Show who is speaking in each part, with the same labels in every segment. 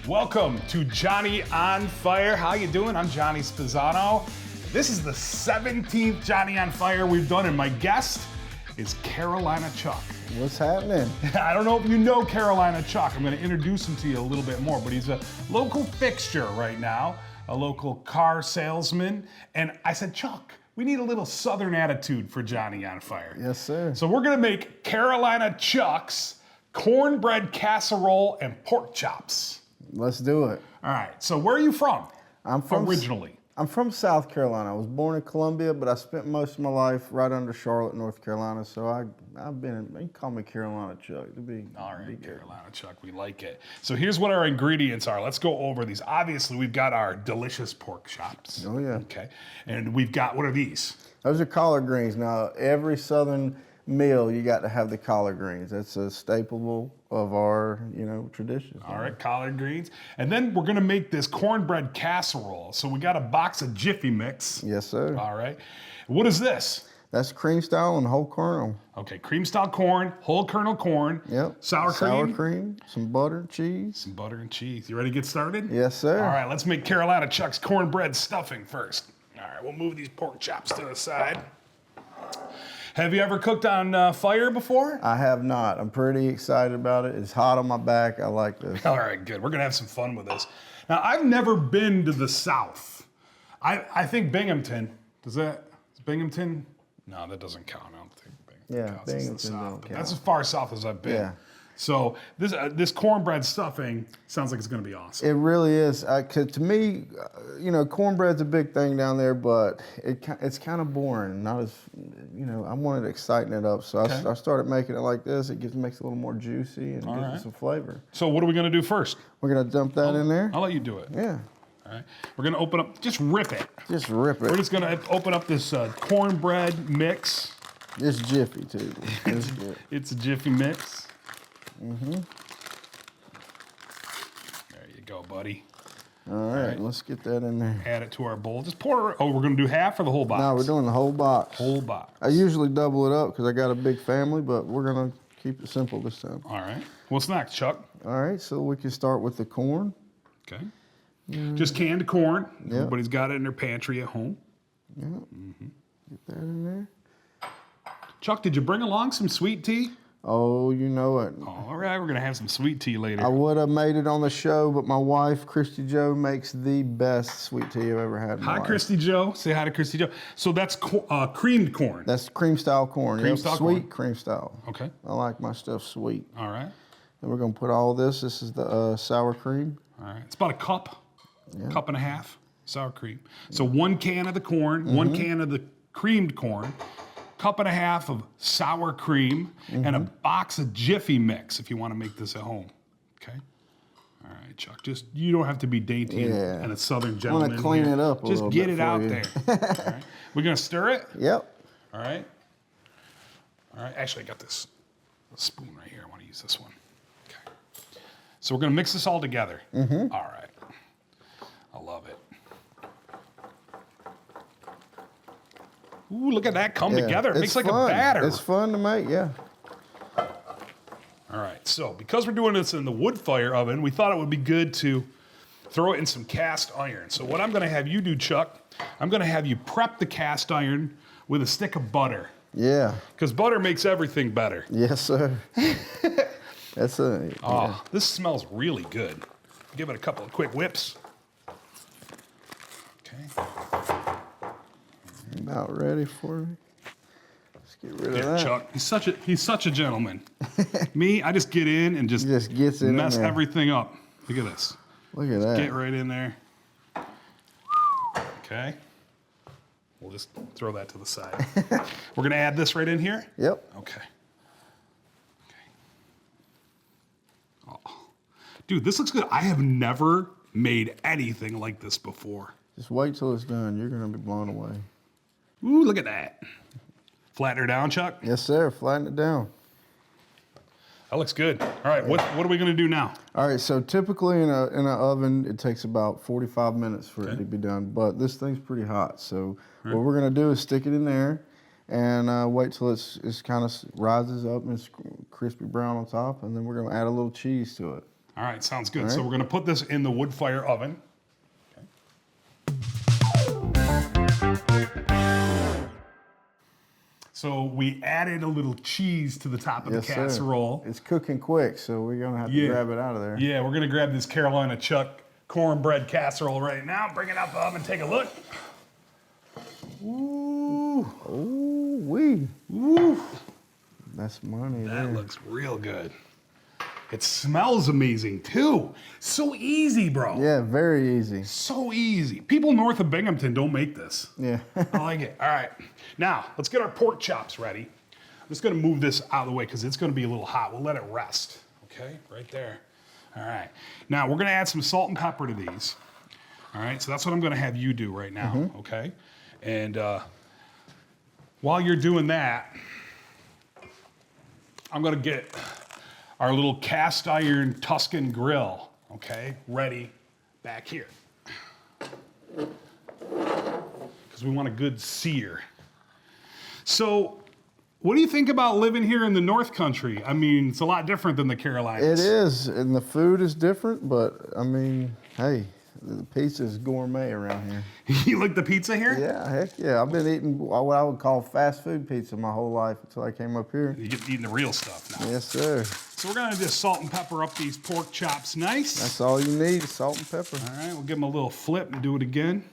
Speaker 1: Welcome to Johnny on Fire. How you doing? I'm Johnny Spizzano. This is the 17th Johnny on Fire we've done, and my guest is Carolina Chuck.
Speaker 2: What's happening?
Speaker 1: I don't know if you know Carolina Chuck. I'm going to introduce him to you a little bit more, but he's a local fixture right now, a local car salesman. And I said, Chuck, we need a little Southern attitude for Johnny on Fire.
Speaker 2: Yes, sir.
Speaker 1: So we're going to make Carolina Chuck's cornbread casserole and pork chops.
Speaker 2: Let's do it.
Speaker 1: All right, so where are you from?
Speaker 2: I'm from
Speaker 1: originally.
Speaker 2: I'm from South Carolina. I was born in Columbia, but I spent most of my life right under Charlotte, North Carolina. So I've been, you can call me Carolina Chuck.
Speaker 1: All right, Carolina Chuck, we like it. So here's what our ingredients are. Let's go over these. Obviously, we've got our delicious pork chops.
Speaker 2: Oh, yeah.
Speaker 1: Okay, and we've got, what are these?
Speaker 2: Those are collard greens. Now, every Southern meal, you got to have the collard greens. That's a staple of our, traditions.
Speaker 1: All right, collard greens. And then we're gonna make this cornbread casserole. So we got a box of Jiffy Mix.
Speaker 2: Yes, sir.
Speaker 1: All right. What is this?
Speaker 2: That's cream style and whole kernel.
Speaker 1: Okay, cream style corn, whole kernel corn.
Speaker 2: Yep.
Speaker 1: Sour cream.
Speaker 2: Sour cream, some butter, cheese.
Speaker 1: Some butter and cheese. You ready to get started?
Speaker 2: Yes, sir.
Speaker 1: All right, let's make Carolina Chuck's cornbread stuffing first. All right, we'll move these pork chops to the side. Have you ever cooked on fire before?
Speaker 2: I have not. I'm pretty excited about it. It's hot on my back. I like this.
Speaker 1: All right, good. We're gonna have some fun with this. Now, I've never been to the South. I think Binghamton. Is Binghamton? No, that doesn't count. I don't think Binghamton counts as the
Speaker 2: Binghamton
Speaker 1: South.
Speaker 2: don't
Speaker 1: But
Speaker 2: count.
Speaker 1: that's as far south as I've been.
Speaker 2: Yeah.
Speaker 1: So this cornbread stuffing sounds like it's gonna be awesome.
Speaker 2: It really is. 'Cause to me, cornbread's a big thing down there, but it's kind of boring. Not as, I wanted to exciting it up. So
Speaker 1: Okay.
Speaker 2: I started making it like this. It makes it a little more juicy and gives
Speaker 1: right.
Speaker 2: it some flavor.
Speaker 1: So what are we gonna do first?
Speaker 2: We're going to dump that in there.
Speaker 1: I'll let you do it.
Speaker 2: Yeah.
Speaker 1: All right. We're gonna open up, just rip it.
Speaker 2: Just rip
Speaker 1: We're
Speaker 2: it.
Speaker 1: just gonna open up this cornbread mix.
Speaker 2: It's Jiffy, too. It's good.
Speaker 1: It's a Jiffy Mix. There you go, buddy.
Speaker 2: All right, let's get that in there.
Speaker 1: Add it to our bowl. Just pour it. Oh, we're gonna do half or the whole box?
Speaker 2: Now we're doing the whole box.
Speaker 1: whole box.
Speaker 2: I usually double it up because I got a big family, but we're going to keep it simple this time.
Speaker 1: All right. What's next, Chuck?
Speaker 2: All right, so we can start with the corn.
Speaker 1: Okay. Just canned corn.
Speaker 2: Yep.
Speaker 1: Everybody's got it in their pantry at home.
Speaker 2: Yep. Get that in there.
Speaker 1: Chuck, did you bring along some sweet tea?
Speaker 2: Oh, you know it.
Speaker 1: All right, we're gonna have some sweet tea later.
Speaker 2: I would have made it on the show, but my wife, Christy Joe, makes the best sweet tea I've ever had in my
Speaker 1: Hi,
Speaker 2: life.
Speaker 1: Christy Joe. Say hi to Christy Joe. So that's creamed corn.
Speaker 2: That's cream style corn.
Speaker 1: Cream
Speaker 2: Yep,
Speaker 1: style
Speaker 2: sweet
Speaker 1: corn.
Speaker 2: cream style.
Speaker 1: Okay.
Speaker 2: I like my stuff sweet.
Speaker 1: All right.
Speaker 2: Then we're going to put all this. This is the sour cream.
Speaker 1: All right. It's about a cup and a half sour cream. So 1 can of the corn, 1 can of the creamed corn, cup and a half of sour cream, and a box of Jiffy Mix if you want to make this at home. Okay. All right, Chuck. You don't have to be dainty and a Southern
Speaker 2: I
Speaker 1: gentleman.
Speaker 2: want to clean
Speaker 1: here.
Speaker 2: it up a
Speaker 1: Just
Speaker 2: little
Speaker 1: get
Speaker 2: bit
Speaker 1: it
Speaker 2: for
Speaker 1: out
Speaker 2: you.
Speaker 1: there. All right. We're gonna stir it.
Speaker 2: Yep.
Speaker 1: All right. All right. Actually, I got this spoon right here. I want to use this one. Okay. So we're gonna mix this all together. All right. I love it. Ooh, look at that come together. It
Speaker 2: It's
Speaker 1: makes like
Speaker 2: fun.
Speaker 1: a batter.
Speaker 2: It's fun to make, yeah.
Speaker 1: All right. So because we're doing this in the wood fire oven, we thought it would be good to throw it in some cast iron. So what I'm gonna have you do, Chuck, I'm gonna have you prep the cast iron with a stick of butter.
Speaker 2: Yeah.
Speaker 1: Because butter makes everything better.
Speaker 2: Yes, sir. That's a.
Speaker 1: Oh, this smells really good. Give it a couple of quick whips. Okay.
Speaker 2: About ready for me. Let's get rid of
Speaker 1: Here,
Speaker 2: that.
Speaker 1: Chuck. He's such a gentleman. Me, I just get in and just
Speaker 2: Gets it in
Speaker 1: mess
Speaker 2: there.
Speaker 1: everything up. Look at this.
Speaker 2: Look at that.
Speaker 1: Get right in there. Okay. We'll just throw that to the side. We're gonna add this right in here?
Speaker 2: Yep.
Speaker 1: Okay. Oh. Dude, this looks good. I have never made anything like this before.
Speaker 2: Just wait till it's done. You're going to be blown away.
Speaker 1: Ooh, look at that. Flatten her down, Chuck.
Speaker 2: Yes, sir. Flatten it down.
Speaker 1: That looks good. All right, what are we gonna do now?
Speaker 2: All right, so typically in an oven, it takes about 45 minutes for it to be done, but this thing's pretty hot. So what we're gonna do is stick it in there and wait till it's kind of rises up and it's crispy brown on top, and then we're gonna add a little cheese to it.
Speaker 1: All right, sounds good. So we're gonna put this in the wood fire oven. So we added a little cheese to the top of the casserole.
Speaker 2: It's cooking quick, so we're gonna have to grab it out of there.
Speaker 1: Yeah, we're gonna grab this Carolina Chuck cornbread casserole right now. Bring it out the oven, take a look. Ooh.
Speaker 2: Ooh, wee.
Speaker 1: Ooh.
Speaker 2: That's money
Speaker 1: That
Speaker 2: there.
Speaker 1: looks real good. It smells amazing too. So easy, bro.
Speaker 2: Yeah, very easy.
Speaker 1: So easy. People north of Binghamton don't make this.
Speaker 2: Yeah.
Speaker 1: I like it. All right. Now, let's get our pork chops ready. I'm just gonna move this out of the way because it's gonna be a little hot. We'll let it rest. Okay, right there. All right. Now, we're gonna add some salt and pepper to these. All right, so that's what I'm gonna have you do right now, okay? And while you're doing that, I'm gonna get our little cast iron Tuscan grill, okay, ready back here. Because we want a good sear. So, what do you think about living here in the North Country? I mean, it's a lot different than the Carolinas.
Speaker 2: It is, and the food is different, but I mean, hey, the pizza's gourmet around here.
Speaker 1: You like the pizza here?
Speaker 2: Yeah, heck yeah. I've been eating what I would call fast food pizza my whole life until I came up here.
Speaker 1: You get eating the real stuff now.
Speaker 2: Yes, sir.
Speaker 1: So we're gonna just salt and pepper up these pork chops nice.
Speaker 2: That's all you need, is salt and pepper.
Speaker 1: All right, we'll give them a little flip and do it again.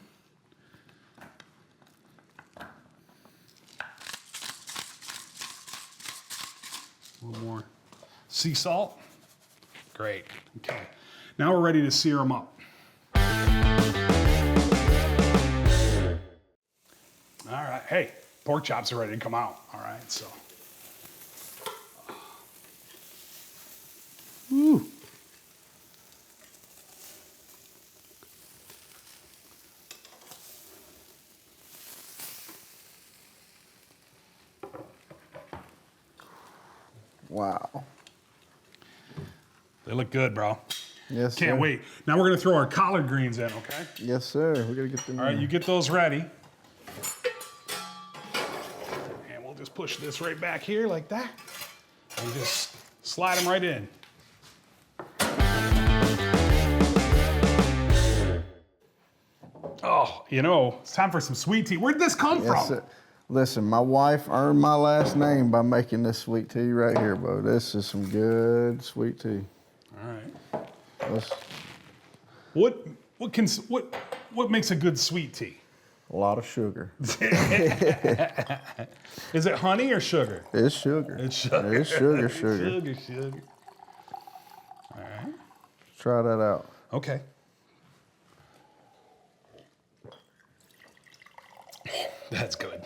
Speaker 1: A little more sea salt. Great, okay. Now we're ready to sear them up. All right, hey, pork chops are ready to come out. All right, so. Woo.
Speaker 2: Wow.
Speaker 1: They look good, bro.
Speaker 2: Yes,
Speaker 1: Can't
Speaker 2: sir.
Speaker 1: wait. Now we're gonna throw our collard greens in, okay?
Speaker 2: Yes, sir. We gotta get them.
Speaker 1: All right,
Speaker 2: in.
Speaker 1: you get those ready. And we'll just push this right back here like that. And just slide them right in. Oh, you know, it's time for some sweet tea. Where'd this come
Speaker 2: Yes,
Speaker 1: from?
Speaker 2: sir. Listen, my wife earned my last name by making this sweet tea right here, bro. This is some good sweet tea.
Speaker 1: All right.
Speaker 2: That's
Speaker 1: What makes a good sweet tea?
Speaker 2: a lot of sugar.
Speaker 1: Is it honey or sugar?
Speaker 2: It's sugar.
Speaker 1: It's sugar.
Speaker 2: It's sugar,
Speaker 1: Sugar. All right.
Speaker 2: Try that out.
Speaker 1: Okay. That's good.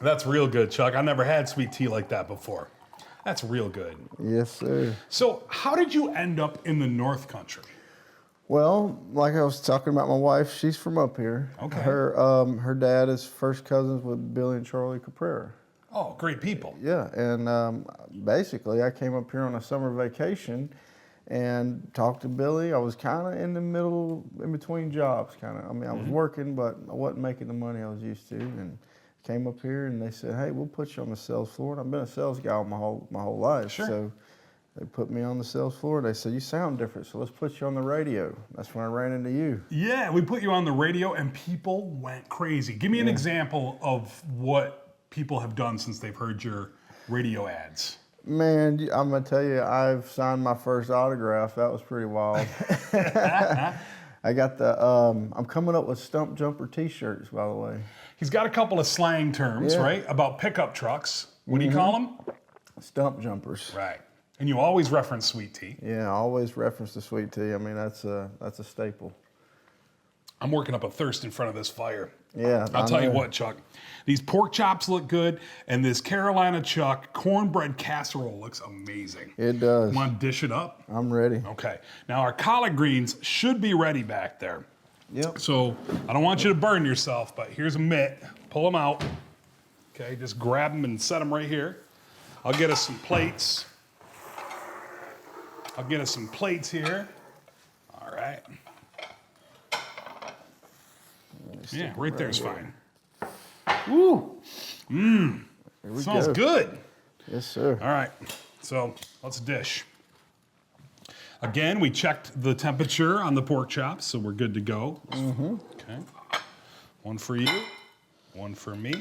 Speaker 1: That's real good, Chuck. I never had sweet tea like that before. That's real good.
Speaker 2: Yes, sir.
Speaker 1: So, how did you end up in the North Country?
Speaker 2: Well, like I was talking about my wife, she's from up here.
Speaker 1: Okay.
Speaker 2: Her dad is first cousins with Billy and Charlie Caprera.
Speaker 1: Oh, great people.
Speaker 2: Yeah, and basically I came up here on a summer vacation and talked to Billy. I was kind of in between jobs, kind of. I mean, I was working, but I wasn't making the money I was used to, and came up here and they said, "Hey, we'll put you on the sales floor." And I've been a sales guy my whole life,
Speaker 1: Sure.
Speaker 2: so they put me on the sales floor. They said, "You sound different, so let's put you on the radio." That's when I ran into you.
Speaker 1: Yeah, we put you on the radio and people went crazy. Give me an example of what people have done since they've heard your radio ads.
Speaker 2: Man, I'm gonna tell you, I've signed my first autograph. That was pretty wild. I got the. I'm coming up with Stump Jumper T-shirts, by the way.
Speaker 1: He's got a couple of slang terms,
Speaker 2: Yeah.
Speaker 1: right? About pickup trucks. What do you call them?
Speaker 2: Stump jumpers.
Speaker 1: Right. And you always reference sweet tea.
Speaker 2: Yeah, I always reference the sweet tea. I mean, that's a staple.
Speaker 1: I'm working up a thirst in front of this fire.
Speaker 2: Yeah,
Speaker 1: I'll
Speaker 2: I
Speaker 1: tell you
Speaker 2: know.
Speaker 1: what, Chuck. These pork chops look good, and this Carolina Chuck cornbread casserole looks amazing.
Speaker 2: It does.
Speaker 1: Want to dish it up?
Speaker 2: I'm ready.
Speaker 1: Okay. Now our collard greens should be ready back there.
Speaker 2: Yep.
Speaker 1: So I don't want you to burn yourself, but here's a mitt. Pull them out. Okay, just grab them and set them right here. I'll get us some plates. I'll get us some plates here. All right. Yeah, right there's fine. Woo!
Speaker 2: Here we
Speaker 1: Smells
Speaker 2: go.
Speaker 1: good.
Speaker 2: Yes, sir.
Speaker 1: All right, so let's dish. Again, we checked the temperature on the pork chops, so we're good to go. Okay. One for you, one for me.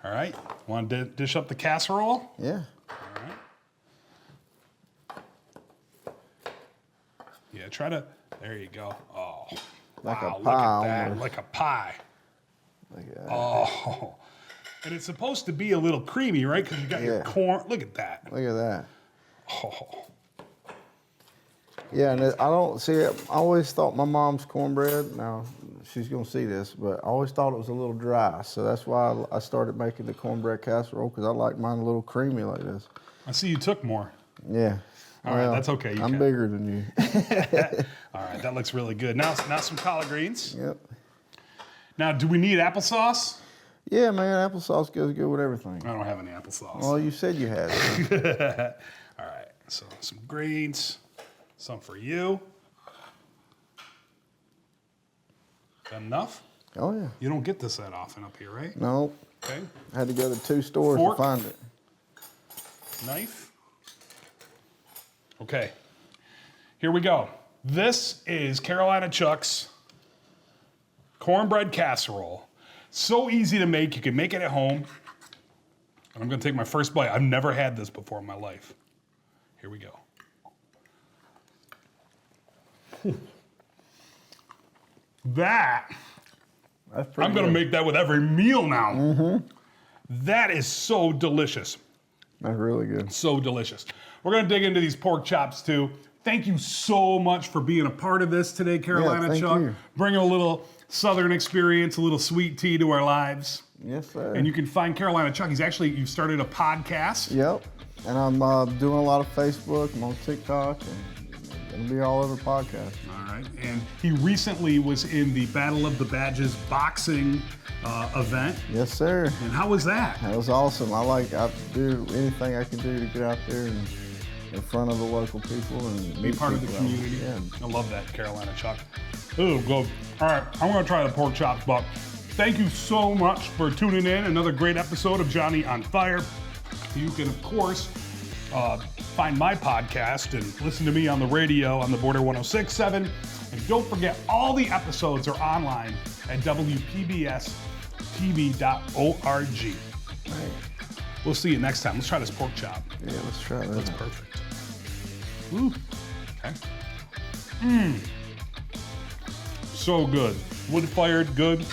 Speaker 1: All right. Want to dish up the casserole?
Speaker 2: Yeah.
Speaker 1: All right. Yeah, try to. There you go. Oh,
Speaker 2: Like a
Speaker 1: wow,
Speaker 2: pie
Speaker 1: look at that,
Speaker 2: almost.
Speaker 1: like a pie.
Speaker 2: Look at that.
Speaker 1: Oh, and it's supposed to be a little creamy, right? Because you got your
Speaker 2: Yeah.
Speaker 1: corn. Look at that.
Speaker 2: Look at that.
Speaker 1: Oh,
Speaker 2: Yeah, and I don't see it. I always thought my mom's cornbread, now she's going to see this, but I always thought it was a little dry. So that's why I started making the cornbread casserole, because I like mine a little creamy like this.
Speaker 1: I see you took more.
Speaker 2: Yeah.
Speaker 1: All right, that's okay. You
Speaker 2: I'm
Speaker 1: can.
Speaker 2: bigger than you.
Speaker 1: All right, that looks really good. Now some collard greens.
Speaker 2: Yep.
Speaker 1: Now, do we need applesauce?
Speaker 2: Yeah, man, applesauce goes good with everything.
Speaker 1: I don't have any applesauce.
Speaker 2: Well, you said you had it.
Speaker 1: All right, so some greens, some for you. That enough?
Speaker 2: Oh, yeah.
Speaker 1: You don't get this that often up here, right?
Speaker 2: No,
Speaker 1: Okay.
Speaker 2: I had to go to 2 stores
Speaker 1: Fork.
Speaker 2: to find it.
Speaker 1: Knife. Okay. Here we go. This is Carolina Chuck's cornbread casserole. So easy to make. You can make it at home. And I'm going to take my first bite. I've never had this before in my life. Here we go. That,
Speaker 2: That's pretty
Speaker 1: I'm going to
Speaker 2: good.
Speaker 1: make that with every meal now. That is so delicious.
Speaker 2: That's really good.
Speaker 1: So delicious. We're going to dig into these pork chops too. Thank you so much for being a part of this today, Carolina
Speaker 2: thank
Speaker 1: Chuck.
Speaker 2: you.
Speaker 1: Bringing a little Southern experience, a little sweet tea to our lives.
Speaker 2: Yes, sir.
Speaker 1: And you can find Carolina Chuck. You've started a podcast.
Speaker 2: Yep. And I'm doing a lot of Facebook. I'm on TikTok, and it'll be all over podcasts.
Speaker 1: All right. And he recently was in the Battle of the Badges boxing event.
Speaker 2: Yes, sir.
Speaker 1: And how was that?
Speaker 2: That was awesome. I do anything I can do to get out there and in front of the local people and
Speaker 1: Be
Speaker 2: meet
Speaker 1: part of the
Speaker 2: people.
Speaker 1: community.
Speaker 2: Yeah.
Speaker 1: I love that, Carolina Chuck. Ooh, good. All right, I'm going to try the pork chops, but thank you so much for tuning in. Another great episode of Johnny on Fire. You can, of course, find my podcast and listen to me on the radio on the Border 106.7. And don't forget, all the episodes are online at WPBSTV.org.
Speaker 2: Right.
Speaker 1: We'll see you next time. Let's try this pork chop.
Speaker 2: Yeah, let's try that.
Speaker 1: That's perfect. Ooh. Okay. So good. Wood fired, good.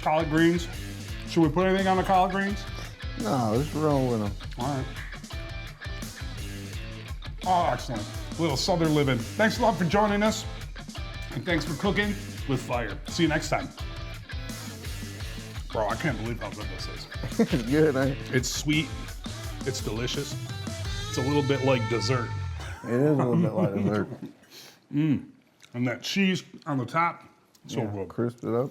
Speaker 1: Collard greens. Should we put anything on the collard greens?
Speaker 2: No, just roll with them.
Speaker 1: All right. Oh, excellent. Little Southern living. Thanks a lot for joining us. And thanks for cooking with fire. See you next time. Bro, I can't believe how good this is.
Speaker 2: It's good, eh?
Speaker 1: It's sweet. It's delicious. It's a little bit like dessert.
Speaker 2: It is a little bit like dessert.
Speaker 1: And that cheese on the top, so
Speaker 2: Yeah,
Speaker 1: good.
Speaker 2: crisp it up.